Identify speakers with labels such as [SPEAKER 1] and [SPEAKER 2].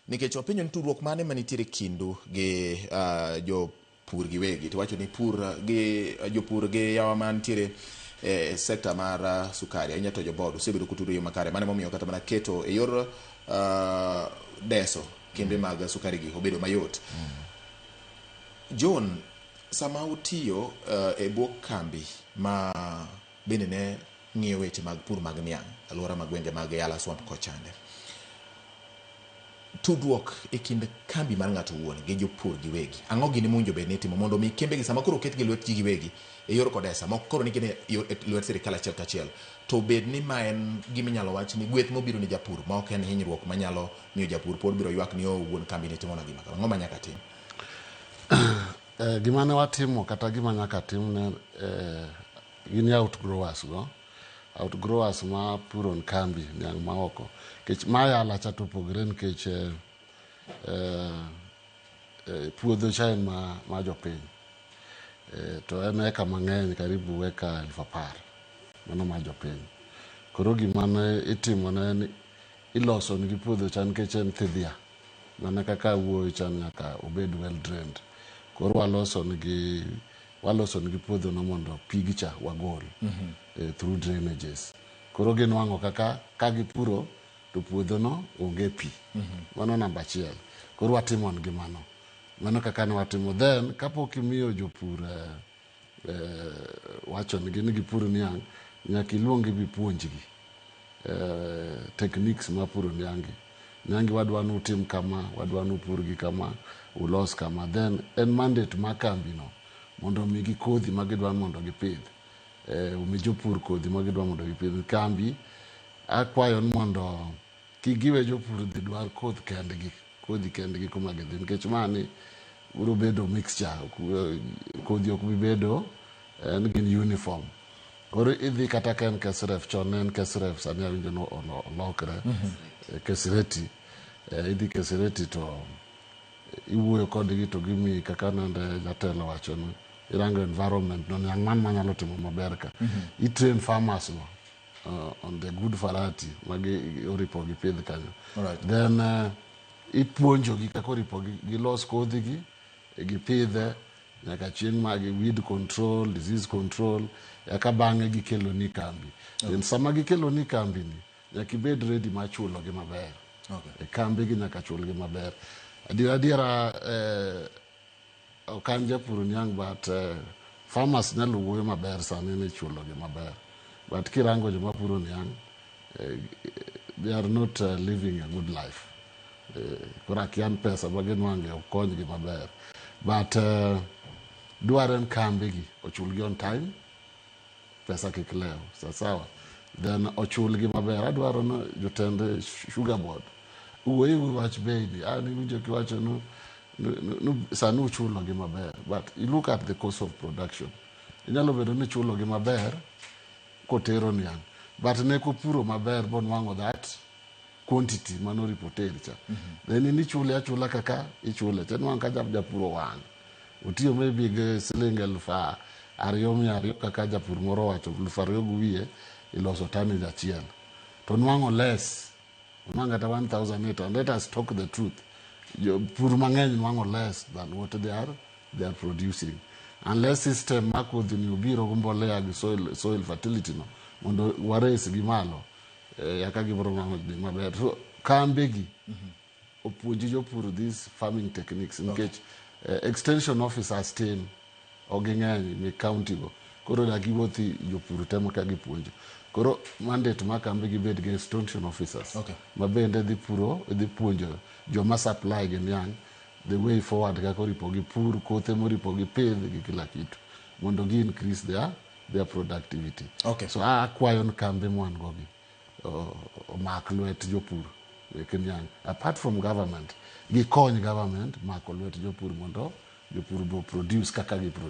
[SPEAKER 1] nikech openjo ni tudruok mane manitiere kindu gi jopur giwegi, to wacho ni jopur gi yawa mantiere sekta mar sukari ahinya to jobodo osebedo kotudore yo makare, mane momiyo kata mana keto e yor deso kembe mag sukari gi obedo mayot. John, sama utiyo e bwo kambi ma bende ne ng'iyo weche mag pur mag niang' alwora mag gwenge mag Yala Swamp kochande, tudruok e kind kambi mar ng'ato wuon gi jopur giwegi, ang'o gini munjo bed ni timo mondo mi kembegi sama koro oket gi lwet ji giwegi e yor kodesa mok koro ni gine lwet sirikal achiel kachiel, to bed ni ma en giminyalo wach ni gweth mobiro ni japur ma ok en hinyruok manyalo miyo japur pod biro ywak ni wuon kambi ni timo na gima kama, ang'o ma nyaka tim?
[SPEAKER 2] Gima ne watimo kata gima nyaka tim ne gin outgrowers go, outgrowers ma puro n kambi niang' ma oko, kech ma Yala cha to opogore nikech puodho cha en ma jopiny, to en eka mang'eny karibu eka 10,000 mano ma jopiny. Koro gima ne itimo ne iloso nigi puodho cha nikech en thidhia, mana kaka wuoyi cha nyaka obed well drained. Koro waloso nigi puodho no mondo pigi cha wagol through drainages. Koro ginwang'o ka gipuro to puodho no onge pi. Mano namba achiel. Koro watimo ngi mano kaka ne watimo. Then kapok imiyo jopur wacho ni gipur niang', nyaka iluongi bipuonjgi techniques ma puro niangi. Niangi wadwa ni utim kama, wadwa ni upur gi kama, ulos kama. Then en mandate ma kambi no mondo omigi kodhi ma gidwa mondo gipidh. Omi jopur kodhi ma gidwa mondo gipidh. Kambi akwayo ni mondo kigiwe jopur dhi dwar kodhi kendgi kuma gidhi, nikech mani biro bedo mixture, kodhi ok bi bedo en gin uniform. Koro idhi kata ka en Kesref, chon en Kesref, sani awinjo no olokre Kesreti. Idhi Kesreti to iwuoyo kodgi to gimiyi kaka nende jatelo wacho no, irango environment no, niang' man manyalo timo maber ka. I-train farmers no on the good variety magi oripo gipidh kanyo. Then ipuonjogi kaka oripo gilos kodhi gi, gipidhe nyaka chieng' magi weed control, disease control, eka bang'e gikelo ni kambi. Then sama gikelo ni kambi ni, nyaka ibed ready ma chulo gi maber. Kambi gi nyaka chul gi maber. Adiera ok an japur niang', but farmers nyalo wuoyo maber sani ni chulo gi maber. But kirango joma puro niang', they are not living a good life. Kora kian pesa baginwange okony gi maber. But duaren kambi gi ochul gi on time, pesa kik lew, sawa. Then ochul gi maber. Adwaro no jotende sugar board uwe wach beidi, ani winjo kiwacho no sani uchulo gi maber. But you look at the cost of production. Inyalo bedo ni chulo gi maber kotero niang', but ne kopuro maber bonwang'o that quantity mano ripoteri cha. Then inichule achula kaka ichule. Chenwang' ka japuro wang'. Utiyo maybe ge siling 2,200 kaka japur moro wacho 2,000 guwiye iloso tani achiel. To nwang'o less. Nwang'o ata 1,800. Let us talk the truth. Pur mang'eny nwang'o less than what they are producing. Unless system ma kodhi ni ubiro gumbolea gi soil fertility no mondo wares gi malo, yaka gibro maber. So kambi gi opuonji jopur these farming techniques, nikech extension officers tin oging'eny mi county go. Koro giwuothi jopur temo ka gipuonjo. Koro mandate ma kambi gi bed gi extension officers ma bende dhi puonjo joma supply gi niang' the way forward kako ripo gi pur, kothe moripo gi pidh gi kila kitu mondo gi increase their productivity. So akwayo ni kambi mwan gogi omak lwet jopur Kenyang. Apart from government, gikony government mako lwet jopur mondo jopur bo produce kaka gi produce.